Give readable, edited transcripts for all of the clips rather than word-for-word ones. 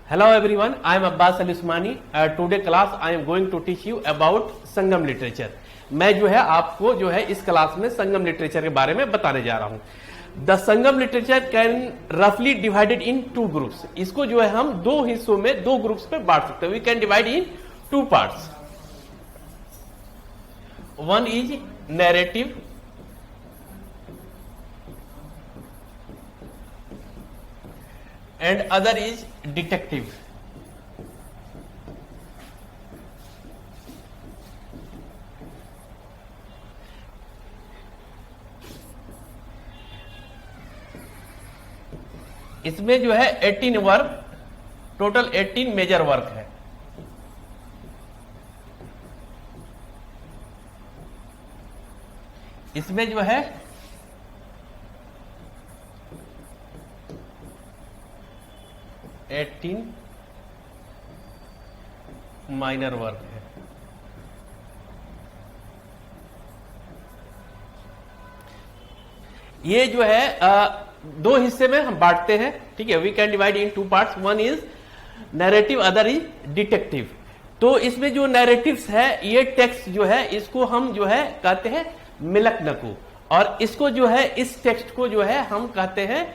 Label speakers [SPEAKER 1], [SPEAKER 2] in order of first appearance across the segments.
[SPEAKER 1] Hello everyone, I am Abbas Ali Usmani. Today class I am going to teach you about Sangam literature. मैं जो है आपको जो है इस क्लास में संगम लिटरेचर के बारे में बताने जा रहा हूं. द संगम लिटरेचर कैन रफली डिवाइडेड इन टू ग्रुप्स. इसको जो है हम दो हिस्सों में, दो ग्रुप्स में बांट सकते हैं. We can divide in two parts. One is narrative and other is detective. इसमें जो है 18 वर्क, टोटल 18 मेजर वर्क है. इसमें जो है 18 माइनर वर्क है. ये जो है दो हिस्से में हम बांटते हैं. ठीक है, we can divide in two parts. One is narrative, other is detective. तो इसमें जो नैरेटिव्स है, ये टेक्स्ट जो है इसको हम जो है कहते हैं मिलक नकू, और इसको जो है इस टेक्स्ट को जो है हम कहते हैं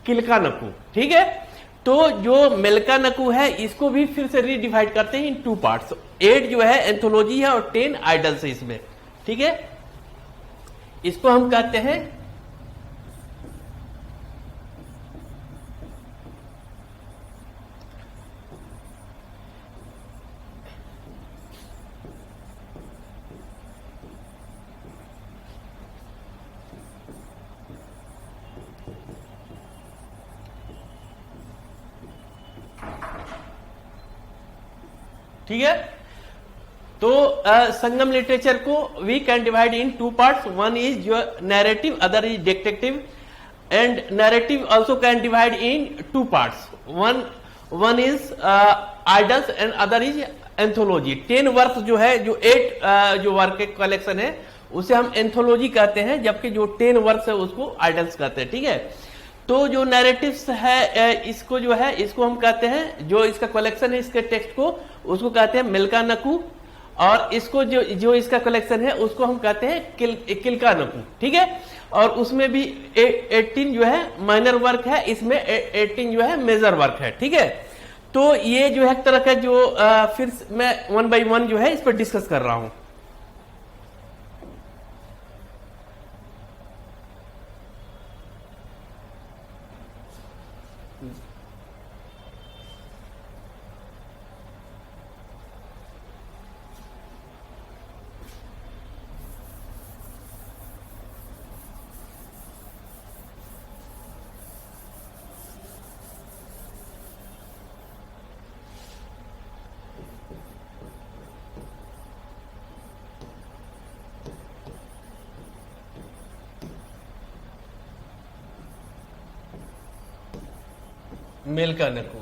[SPEAKER 1] किलका नकू. ठीक है, तो जो मिल्का नकू है इसको भी फिर से रीडिवाइड करते हैं इन टू पार्ट्स. 8 जो है एंथोलॉजी है और 10 आइडल्स है इसमें. ठीक है, इसको हम कहते हैं ठीक है. तो संगम लिटरेचर को we can divide in two parts. One is your narrative, other is detective. And narrative also can divide in two parts. One is idylls and other is anthology. 10 work जो है, जो 8 जो वर्क के collection है उसे हम anthology कहते हैं, जबकि जो 10 वर्क है उसको आइडल्स कहते हैं. ठीक है, तो जो नैरेटिव्स है इसको जो है इसको हम कहते हैं, जो इसका कलेक्शन है इसके टेक्स्ट को, उसको कहते हैं मिल्का नकू, और इसको जो इसका कलेक्शन है उसको हम कहते हैं किलका नकू. ठीक है, और उसमें भी 18 जो है माइनर वर्क है, इसमें 18 जो है मेजर वर्क है. ठीक है, तो ये जो है एक तरह का जो फिर मैं 1 by 1 जो है इस पर डिस्कस कर रहा हूं. मिल्का नकू.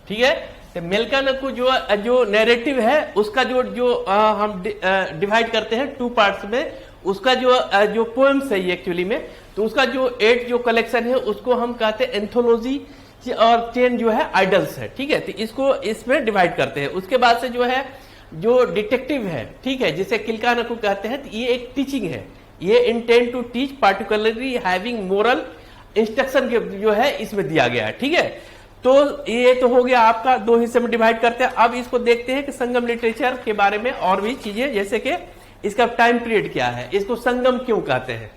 [SPEAKER 1] ठीक है, तो मिल्का नकू जो नैरेटिव है उसका जो हम डिवाइड करते हैं टू पार्ट्स में. उसका जो पोएम्स है ये एक्चुअली में, तो उसका जो 8 जो कलेक्शन है उसको हम कहते हैं एंथोलॉजी, और 10 जो है आइडल्स है. ठीक है, तो इसको इसमें डिवाइड करते हैं. उसके बाद से जो है जो डिटेक्टिव है, ठीक है, जिसे किलका नकू कहते हैं, तो ये एक टीचिंग है. ये intend to teach particularly having moral instruction के जो है इसमें दिया गया है. ठीक है, तो ये तो हो गया आपका, दो हिस्से में डिवाइड करते हैं. अब इसको देखते हैं कि संगम लिटरेचर के बारे में और भी चीजें, जैसे कि इसका टाइम पीरियड क्या है, इसको संगम क्यों कहते हैं.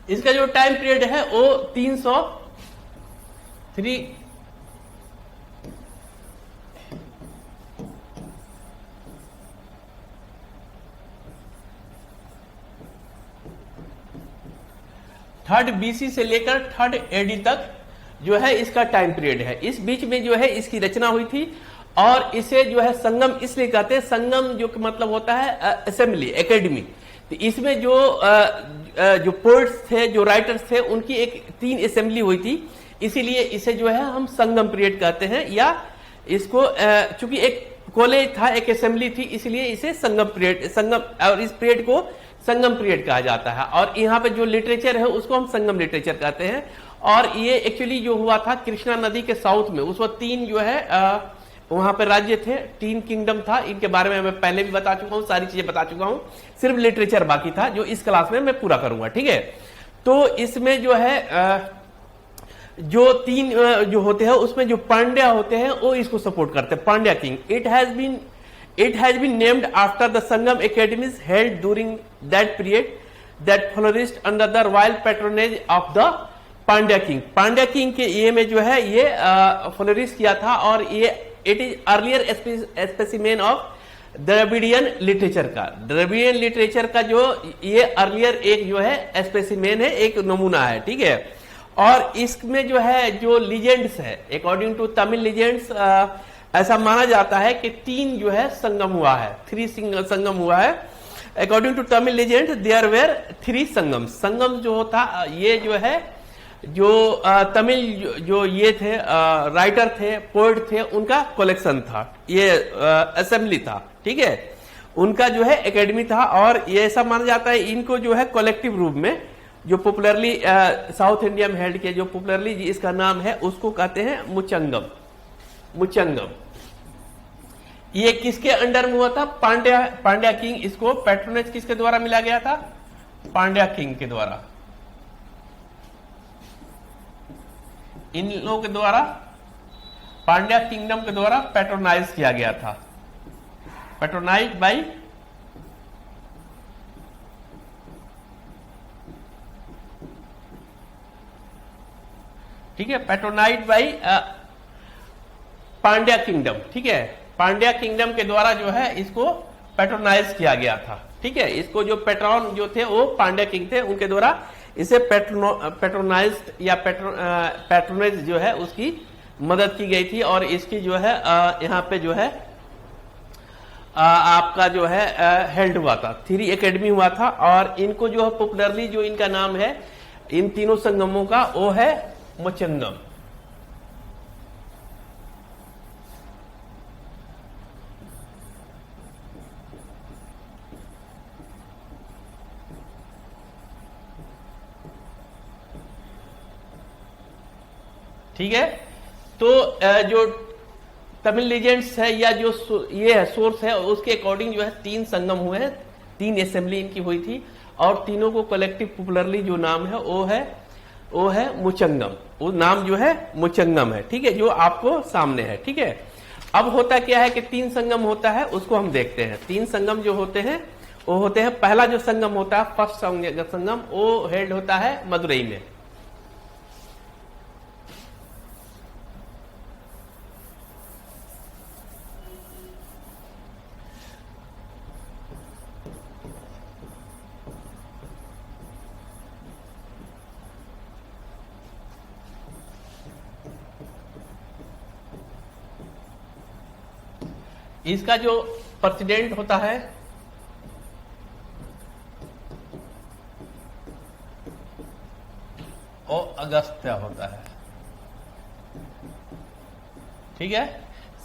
[SPEAKER 1] इसका जो टाइम पीरियड है वो 303 3rd BC से लेकर 3rd AD तक जो है इसका टाइम पीरियड है। इस बीच में जो है इसकी रचना हुई थी और इसे जो है संगम इसलिए कहते हैं, संगम जो कि मतलब होता है असेंबली, एकेडमी। तो इसमें जो पोएट्स थे, जो राइटर्स थे, उनकी एक 3 असेंबली हुई थी, इसीलिए इसे जो है हम संगम पीरियड कहते हैं। या इसको चूंकि एक कॉलेज था, एक असेंबली थी, इसलिए इसे संगम पीरियड, संगम, और इस पीरियड को संगम पीरियड कहा जाता है। और यहाँ पे जो लिटरेचर है उसको हम संगम लिटरेचर कहते हैं। और ये एक्चुअली जो हुआ था कृष्णा नदी के साउथ में, उस वक्त 3 जो है वहां पे राज्य थे, 3 किंगडम था। इनके बारे में मैं पहले भी बता चुका हूं, सारी चीजें बता चुका हूं, सिर्फ लिटरेचर बाकी था जो इस क्लास में मैं पूरा करूंगा, ठीक है। तो इसमें जो है जो 3 जो होते हैं उसमें जो पांड्या होते हैं वो इसको सपोर्ट करते हैं, Pandya king. It has been named after the Sangam academies held during that period that flourished under the royal patronage of the Pandya king. Pandya king के ये में जो है ये फ्लोरिश किया था, और ये it is earlier specimen of Dravidian literature का। द्रविडियन लिटरेचर का जो ये अर्लियर एक जो है स्पेसिमेन है, एक नमूना है, ठीक है। और इसमें जो है जो लीजेंड्स है, अकॉर्डिंग टू तमिल लीजेंड्स, ऐसा माना जाता है कि 3 जो है संगम हुआ है, 3 संगम हुआ है। According to Tamil legends there were 3 Sangam. Sangam जो होता ये जो है जो तमिल जो ये थे राइटर थे, पोएट थे, उनका कलेक्शन था, ये असेंबली था, ठीक है, उनका जो है एकेडमी था। और ये ऐसा माना जाता है इनको जो है कलेक्टिव रूप में जो पॉपुलरली साउथ इंडिया में हेल्ड किया, जो पॉपुलरली इसका नाम है उसको कहते हैं मुचंगम। मुचंगम ये किसके अंडर में हुआ था? पांड्या किंग। इसको पैट्रोनेज किसके द्वारा मिला गया था? पांड्या किंग के द्वारा, इन लोगों के द्वारा, पांड्या किंगडम के द्वारा पैट्रोनाइज किया गया था। पैट्रोनाइज बाई ठीक है, पैट्रोनाइज बाई पांड्या किंगडम, ठीक है। पांड्या किंगडम के द्वारा जो है इसको पैट्रोनाइज किया गया था, ठीक है। इसको जो पैट्रॉन जो थे वो पांड्या किंग थे, उनके द्वारा इसे पैट्रोनाइज्ड या पैट्रोनेज जो है उसकी मदद की गई थी। और इसकी जो है यहाँ पे जो है आपका जो है हेल्ड हुआ था, 3 एकेडमी हुआ था। और इनको जो है पॉपुलरली जो इनका नाम है इन तीनों संगमों का, वो है मुचंगम। ठीक है। तो जो तमिल लीजेंड्स है या जो ये है सोर्स है, उसके अकॉर्डिंग जो है 3 संगम हुए हैं, 3 असेंबली इनकी हुई थी, और तीनों को कलेक्टिव पॉपुलरली जो नाम है वो है मुचंगम। वो नाम जो है मुचंगम है, ठीक है, जो आपको सामने है, ठीक है। अब होता क्या है कि 3 संगम होता है, उसको हम देखते हैं। 3 संगम जो होते हैं वो होते हैं, पहला जो संगम होता है, फर्स्ट संगम, वो हेल्ड होता है मदुरई में। इसका जो प्रेसिडेंट होता है वो अगस्त्य होता है, ठीक है।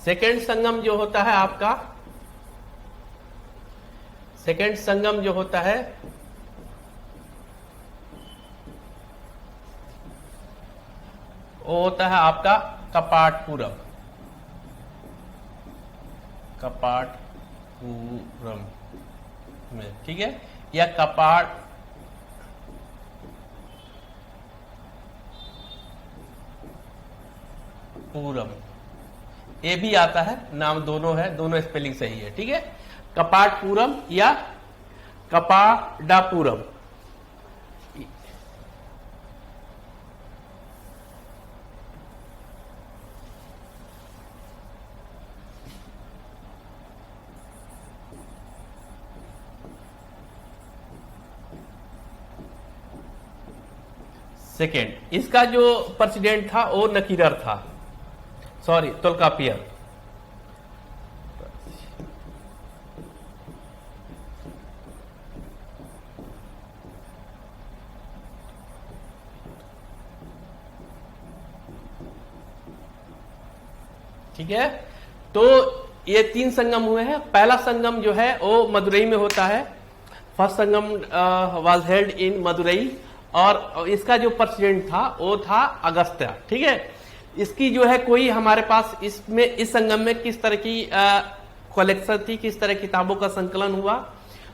[SPEAKER 1] सेकेंड संगम जो होता है आपका, सेकेंड संगम जो होता है वो होता है आपका कपाटपुरम। कपाटपुरम में, ठीक है, या कपाटपुरम, ये भी आता है, नाम दोनों है, दोनों स्पेलिंग सही है, ठीक है। कपाटपुरम या कपाडापुरम। सेकेंड। इसका जो प्रेसिडेंट था वो नकीरर था, सॉरी तोल्कापियर। ठीक है, तो ये 3 संगम हुए हैं। पहला संगम जो है वो मदुरई में होता है। First Sangam was held in Madurai, और इसका जो प्रेसिडेंट था वो था अगस्त्य। ठीक है, इसकी जो है कोई हमारे पास इसमें इस संगम में किस तरह की कलेक्शन थी, किस तरह किताबों का संकलन हुआ,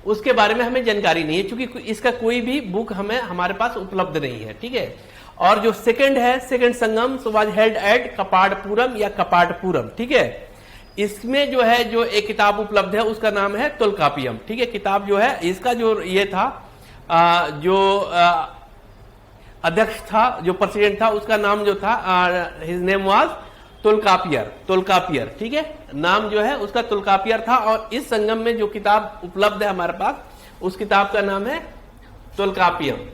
[SPEAKER 1] उसके बारे में हमें जानकारी नहीं है, क्योंकि इसका कोई भी बुक हमें हमारे पास उपलब्ध नहीं है। ठीक है, और जो सेकंड है, second Sangam was held at Kapatapuram या कपाटपुरम। ठीक है, इसमें जो है जो एक किताब उपलब्ध है उसका नाम है तोल्कापियम। ठीक है, किताब जो है इसका जो ये था जो अध्यक्ष था, जो प्रेसिडेंट था, उसका नाम जो था हिज नेम वाज तोल्कापियर, तोल्कापियर। ठीक है, नाम जो है उसका तोल्कापियर था। और इस संगम में जो किताब उपलब्ध है हमारे पास, उस किताब का नाम है तोल्कापियम।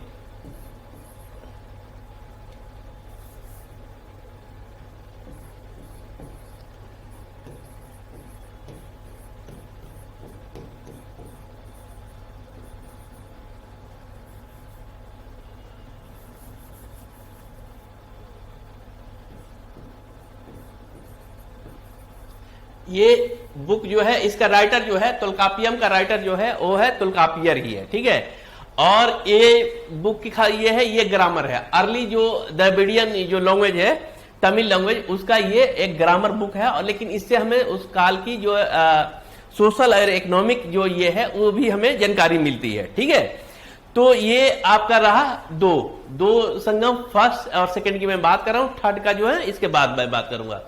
[SPEAKER 1] ये बुक जो है, इसका राइटर जो है, तोल्कापियम का राइटर जो है वो है तोल्कापियर ही है। ठीक है, और ये बुक की ये है, ये ग्रामर है। अर्ली जो द्रविडियन जो लैंग्वेज है, तमिल लैंग्वेज, उसका ये एक ग्रामर बुक है। और लेकिन इससे हमें उस काल की जो सोशल और इकोनॉमिक जो ये है वो भी हमें जानकारी मिलती है। ठीक है, तो ये आपका रहा दो संगम, फर्स्ट और सेकंड की मैं बात कर रहा हूं। थर्ड का जो है इसके बाद मैं बात करूंगा।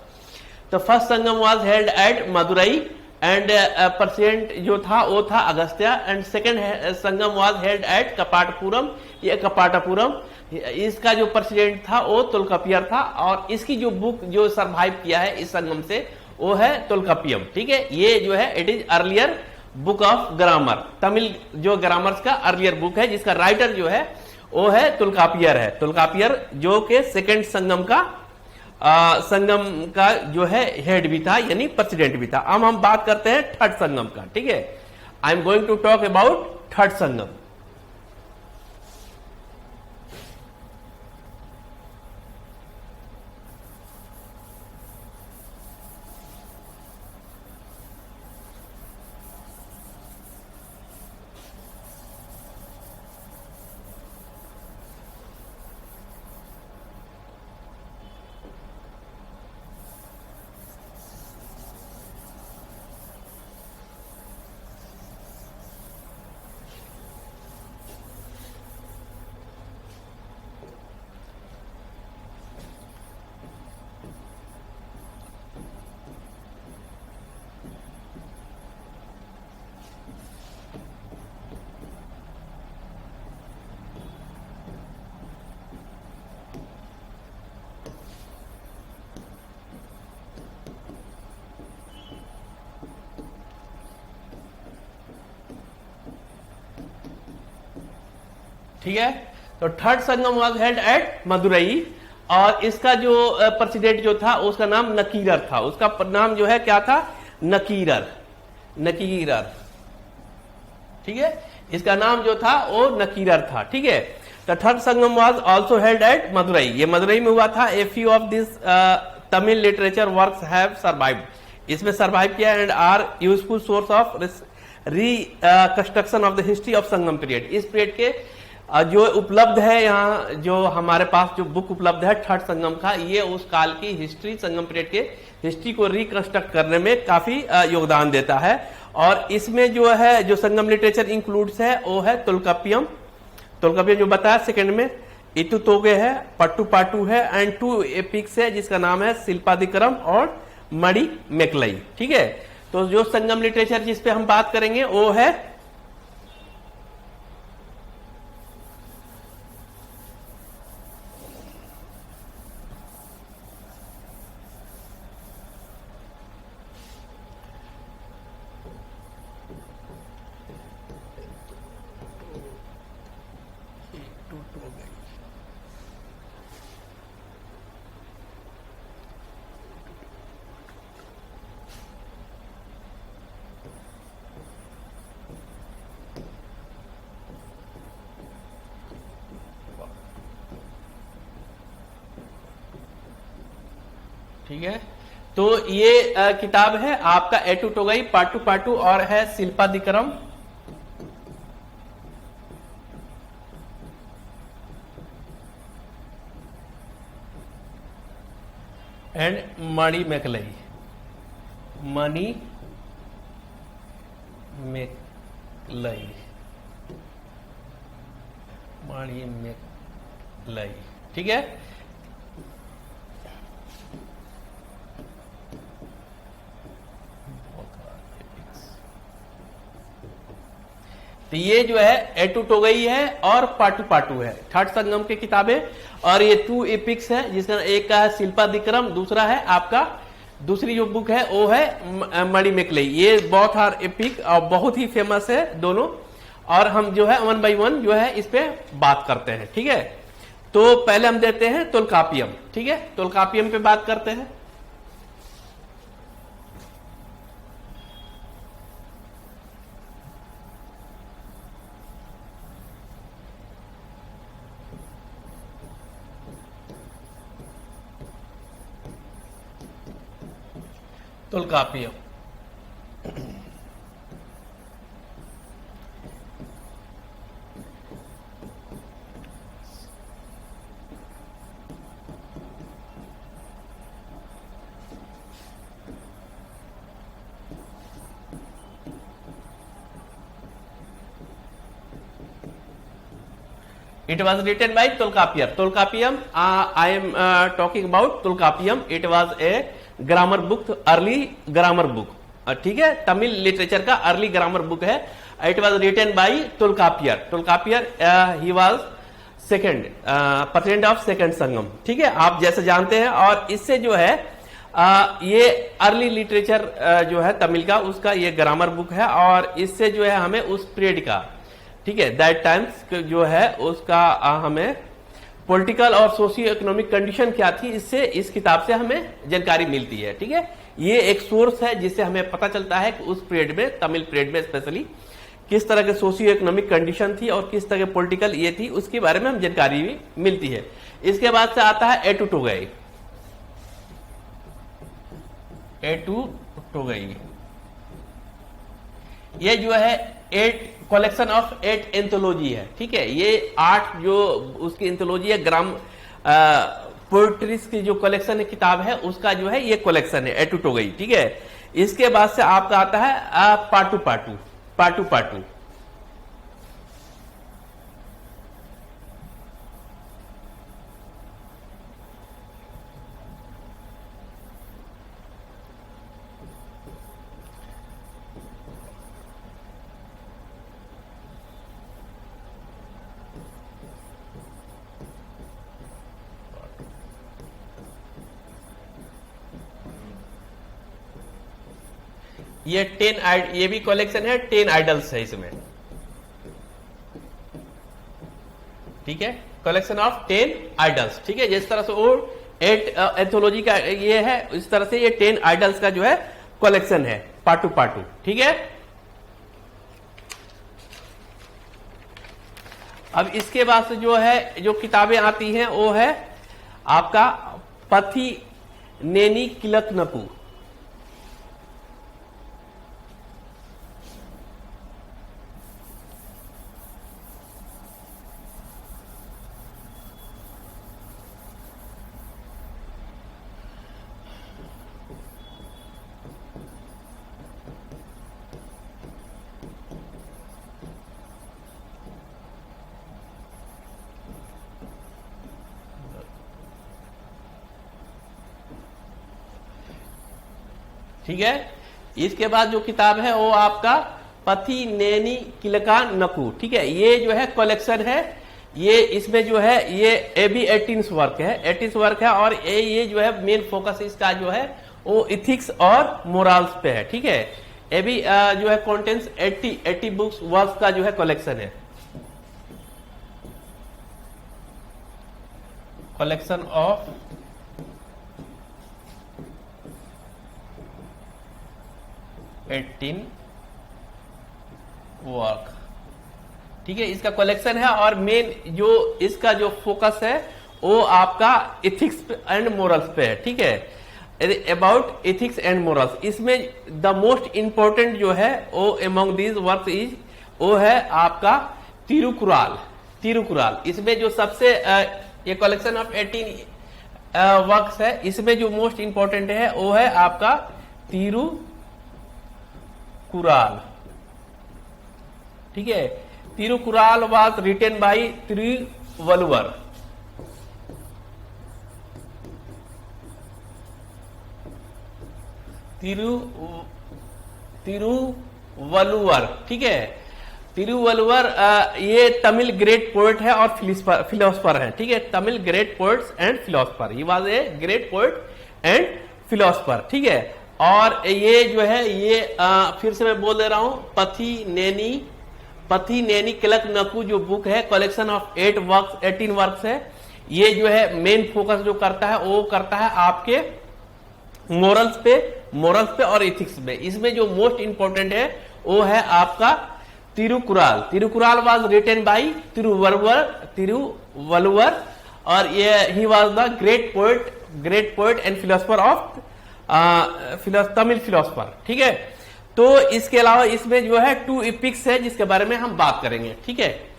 [SPEAKER 1] तो first Sangam was held at Madurai and president जो था वो था Agastya. And second Sangam was held at Kapatapuram, ये कपाटपुरम। इसका जो प्रेसिडेंट था वो तोल्कापियर था। और इसकी जो बुक जो सरवाइव किया है इस संगम से वो है तोल्कापियम। ठीक है, ये जो है it is earlier book of grammar, Tamil जो ग्रामर्स का अर्लियर बुक है, जिसका राइटर जो है वो है तोल्कापियर है। तोल्कापियर जो के सेकंड संगम का संगम का जो है हेड भी था, यानी प्रेसिडेंट भी था। अब हम बात करते हैं थर्ड संगम का। ठीक है, I am going to talk about third Sangam. ठीक है, तो third Sangam was held at Madurai. और इसका जो प्रेसिडेंट जो था उसका नाम नकीरर था। उसका नाम जो है क्या था, नकीरर, नकीरर। ठीक है, इसका नाम जो था वो नकीरर था। ठीक है, the third Sangam was also held at Madurai, ये मदुरई में हुआ था। A few of this Tamil literature works have survived, इसमें सर्वाइव किया and are useful source of reconstruction of the history of Sangam period. इस पीरियड के जो उपलब्ध है यहाँ, जो हमारे पास जो बुक उपलब्ध है थर्ड संगम का, ये उस काल की हिस्ट्री, संगम पीरियड के हिस्ट्री को रिकंस्ट्रक्ट करने में काफी योगदान देता है। और इसमें जो है जो संगम लिटरेचर इंक्लूड्स है वो है तोल्कापियम, तोल्कापियम जो बताया सेकंड में, इतु तोगे है, पट्टू पाटू है एंड 2 एपिक्स है जिसका नाम है शिल्पादिक्रम और मणि मेकलई। ठीक है, तो जो संगम लिटरेचर जिस पे हम बात करेंगे वो है ठीक है। तो ये किताब है आपका एटू टोगई पाटू पाटू और है शिल्पादिक्रम एंड मणि मैकलई, मणि मैकलई, मणि मैकलई, ठीक है। तो ये जो है एटू टोगई है और पाटू पाटू है, थर्ड संगम की किताबें। और ये टू एपिक्स है, जिसका एक का है शिल्पादिक्रम, दूसरा है आपका दूसरी जो बुक है वो है मणि मैकलई। ये बहुत आर एपिक और बहुत ही फेमस है दोनों। और हम जो है 1 बाय 1 जो है इस पे बात करते हैं, ठीक है। तो पहले हम देते हैं तोल्कापियम, ठीक है। तोल्कापियम पे बात करते हैं। तोल्कापियम It was written by Tolkappiyam. Tolkappiyam, I am talking about Tolkappiyam. It was a grammar book, early grammar book. ठीक है, तमिल लिटरेचर का अर्ली ग्रामर बुक है। It was written by Tolkappiyar. Tolkappiyar he was second president of second Sangam, ठीक है, आप जैसे जानते हैं। और इससे जो है ये अर्ली लिटरेचर जो है तमिल का, उसका ये ग्रामर बुक है। और इससे जो है हमें उस पीरियड का, ठीक है, दैट टाइम्स जो है उसका हमें पॉलिटिकल और सोशियो इकोनॉमिक कंडीशन क्या थी, इससे इस किताब से हमें जानकारी मिलती है, ठीक है। ये एक सोर्स है जिससे हमें पता चलता है कि उस पीरियड में, तमिल पीरियड में स्पेशली, किस तरह के सोशियो इकोनॉमिक कंडीशन थी और किस तरह के पॉलिटिकल ये थी, उसके बारे में हम जानकारी भी मिलती है। इसके बाद से आता है एटू टोगई। एटू टोगई ये जो है 8 कलेक्शन ऑफ 8 एंथोलॉजी है, ठीक है। ये 8 जो उसकी एंथोलॉजी है, ग्राम पोएट्रीज की जो कलेक्शन है, किताब है, उसका जो है ये कलेक्शन है एटू टोगई, ठीक है। इसके बाद से आपका आता है पाटू पाटू, पाटू पाटू। ये 10 ये भी कलेक्शन है, 10 आइडल्स है इसमें, ठीक है। कलेक्शन ऑफ 10 आइडल्स, ठीक है। जिस तरह से वो 8 एंथोलॉजी का ये है, इस तरह से ये 10 आइडल्स का जो है कलेक्शन है, पाटू पाटू, ठीक है। अब इसके बाद से जो है जो किताबें आती हैं वो है आपका पथी नेनी किलकनपू। ठीक है। इसके बाद जो किताब है वो आपका पथी नेनी किलका नकू, ठीक है। ये जो है कलेक्शन है, ये इसमें जो है ये एबी 18 वर्क है, 18 वर्क है। और ये जो है मेन फोकस इसका जो है वो इथिक्स और मोरल्स पे है, ठीक है। एबी जो है कंटेंट्स 80 बुक्स वर्क का जो है कलेक्शन है, कलेक्शन ऑफ 18 वर्क, ठीक है। इसका कलेक्शन है और मेन जो इसका जो फोकस है वो आपका इथिक्स एंड मोरल्स पे है, ठीक है। About ethics and morals. इसमें द मोस्ट इंपॉर्टेंट जो है वो अमंग दीज वर्क्स इज वो है आपका तिरुकुराल। तिरुकुराल इसमें जो सबसे ये कलेक्शन ऑफ 18 वर्क्स है, इसमें जो मोस्ट इंपॉर्टेंट है वो है आपका तिरुकुराल। ठीक है, Thirukkural was written by Thiruvalluvar. Thiruvalluvar, ठीक है। तिरुवल्लुवर ये तमिल ग्रेट पोएट है और फिलोसफर है। ठीक है, Tamil great poets and philosopher, he was a great poet and philosopher. ठीक है, और ये जो है ये फिर से मैं बोल दे रहा हूं, पथी नैनी किलक नकू जो बुक है, कलेक्शन ऑफ 18 वर्क्स है। ये जो है मेन फोकस जो करता है वो करता है आपके मोरल्स पे और एथिक्स पे। इसमें जो मोस्ट इंपॉर्टेंट है वो है आपका तिरुकुराल। तिरुकुराल वाज रिटन बाय तिरुवल्लुवर और ये he was the great poet and philosopher of Tamil philosopher. ठीक है, तो इसके अलावा इसमें जो है 2 एपिक्स है जिसके बारे में हम बात करेंगे। ठीक है,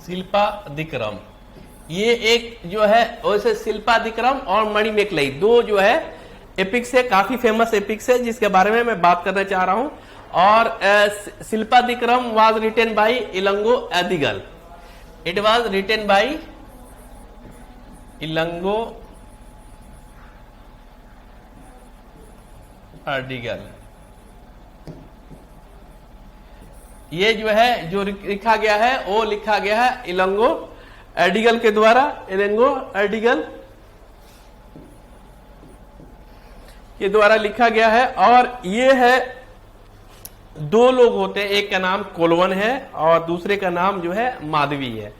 [SPEAKER 1] शिल्पादिक्रम, ये एक जो है वैसे शिल्पादिक्रम और मणिमेखलाई दो जो है एपिक्स है, काफी फेमस एपिक्स है जिसके बारे में मैं बात करना चाह रहा हूं। और Silappatikaram was written by Ilango Adigal. It was written by Ilango Adigal. ये जो है जो लिखा गया है वो लिखा गया है इलंगो अडिगल के द्वारा। इलंगो अडिगल के द्वारा लिखा गया है। और ये है 2 लोग होते हैं, एक का नाम कोलवन है और दूसरे का नाम जो है माधवी है।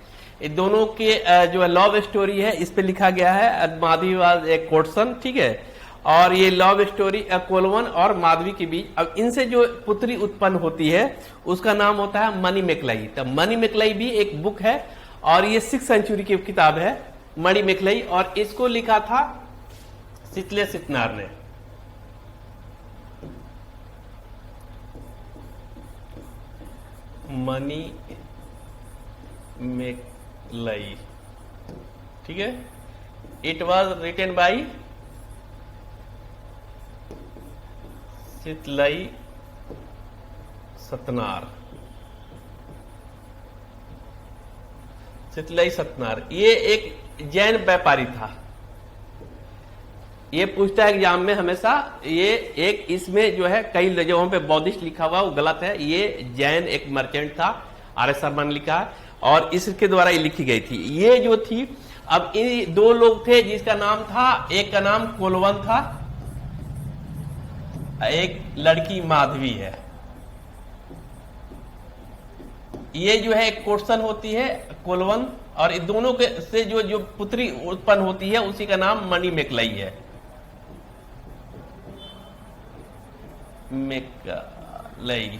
[SPEAKER 1] ये दोनों के जो है लव स्टोरी है, इस पे लिखा गया है माधवी वाज ए कोटसन। ठीक है, और ये लव स्टोरी कोलवन और माधवी के बीच। अब इनसे जो पुत्री उत्पन्न होती है उसका नाम होता है मणिमेखलाई। तो मणिमेखलाई भी एक बुक है और ये 6th सेंचुरी की किताब है मणिमेखलाई, और इसको लिखा था सितले सितनार ने। मणिमेखलाई, ठीक है, इट वाज रिटन बाय सितलाई सतनार। सितलाई सतनार ये एक जैन व्यापारी था। ये पूछता है एग्जाम में हमेशा, ये एक इसमें जो है कई जगहों पे बौद्धिस्ट लिखा हुआ वो गलत है। ये जैन एक मर्चेंट था, आर एस शर्मा ने लिखा है और इसके द्वारा ये लिखी गई थी। ये जो थी, अब इन 2 लोग थे जिसका नाम था, एक का नाम कोलवन था, एक लड़की माधवी है। ये जो है एक कोटसन होती है कोलवन, और इन दोनों के से जो पुत्री उत्पन्न होती है उसी का नाम मणिमेखलाई है। मेखलाई।